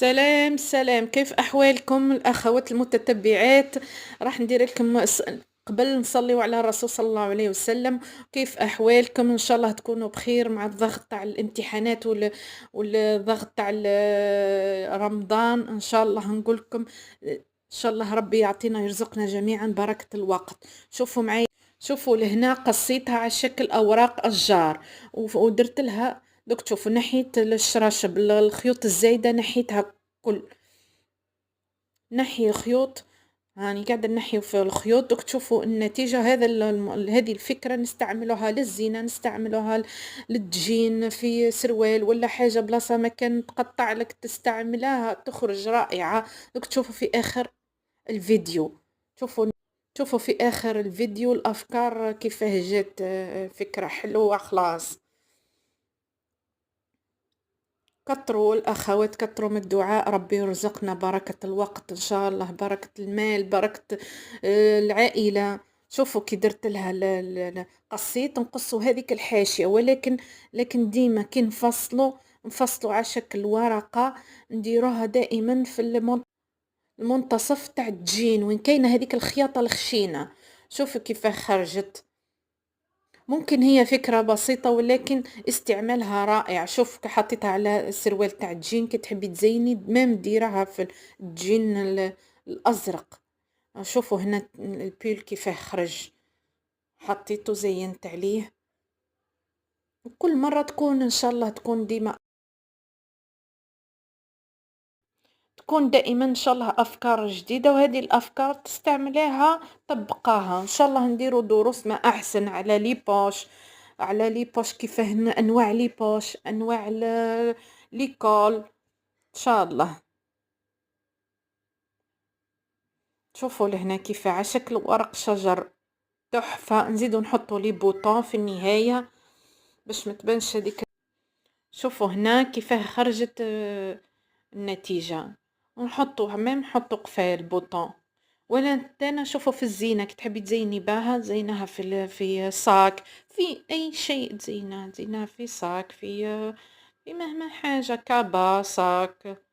سلام سلام، كيف أحوالكم الأخوات المتتبعات؟ راح ندير لكم قبل نصليو على الرسول صلى الله عليه وسلم. كيف أحوالكم؟ إن شاء الله تكونوا بخير مع الضغط تاع الامتحانات والضغط تاع رمضان. إن شاء الله نقول لكم إن شاء الله ربي يعطينا يرزقنا جميعا بركة الوقت. شوفوا معي، شوفوا لهنا قصيتها على شكل أوراق أشجار ودرت لها. دوك تشوفوا نحيت الشراشب الخيوط الزايدة نحيتها كل. نحي الخيوط، هاني قاعدة نحي في الخيوط. دوك تشوفوا النتيجة. هذه الفكرة نستعملوها للزينة، نستعملوها للتجين في سروال ولا حاجة بلاصة ما كان تقطع لك تستعملها تخرج رائعة. دوك تشوفوا في آخر الفيديو، شوفوا شوفوا في آخر الفيديو الأفكار كيفاه جات. فكرة حلوة خلاص. كتروا الأخوات، كتروا من الدعاء، ربي يرزقنا بركة الوقت إن شاء الله، بركة المال، بركة العائلة. شوفوا كي درت لها قصيت نقصوا هذيك الحاشية، لكن ديما كي نفصلوا على شكل ورقة نديروها دائما في المنتصف تاع التجين وين كاينة هذيك الخياطة الخشينة. شوفوا كيف خرجت. ممكن هي فكرة بسيطة ولكن استعمالها رائع. شوف حطيتها على السروال تاع الجين كي تحبي تزيني مام ديرها في الجين الأزرق. شوفوا هنا البيل كيفاه خرج، حطيته زينت عليه. وكل مرة تكون إن شاء الله تكون ديما تكون دائما إن شاء الله أفكار جديدة، وهذه الأفكار تستعمليها طبقاها. إن شاء الله نديروا دروس ما أحسن على لي بوش، على لي بوش كيفاه أنواع لي بوش، أنواع لي كول إن شاء الله. شوفوا لهنا كيف على شكل ورق شجر تحفة. نزيدو نحطو لي بوطون في النهاية باش ما تبانش هذيك. شوفوا هنا كيفاه خرجت النتيجة. ونحطو ميم نحطو قفال بوطون. ولا تانا شوفوا في الزينة كي تحبي تزيني بها تزينها في صاك، في أي شيء تزينها في صاك، في مهما حاجة كابا صاك.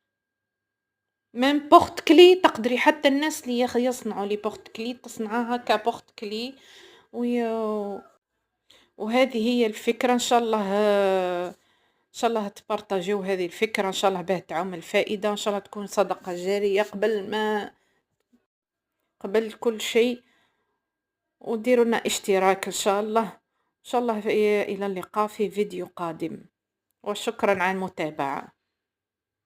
ميم بورت كلي تقدري، حتى الناس اللي يصنعوا لي بورت كلي تصنعها كبورت كلي. وي وهذه هي الفكرة. إن شاء الله إن شاء الله تبارطاجيو هذه الفكرة، إن شاء الله باه تعم الفائدة، إن شاء الله تكون صدقة جارية قبل كل شيء. وديروا لنا اشتراك إن شاء الله. إن شاء الله إلى اللقاء في فيديو قادم، وشكرا على المتابعة.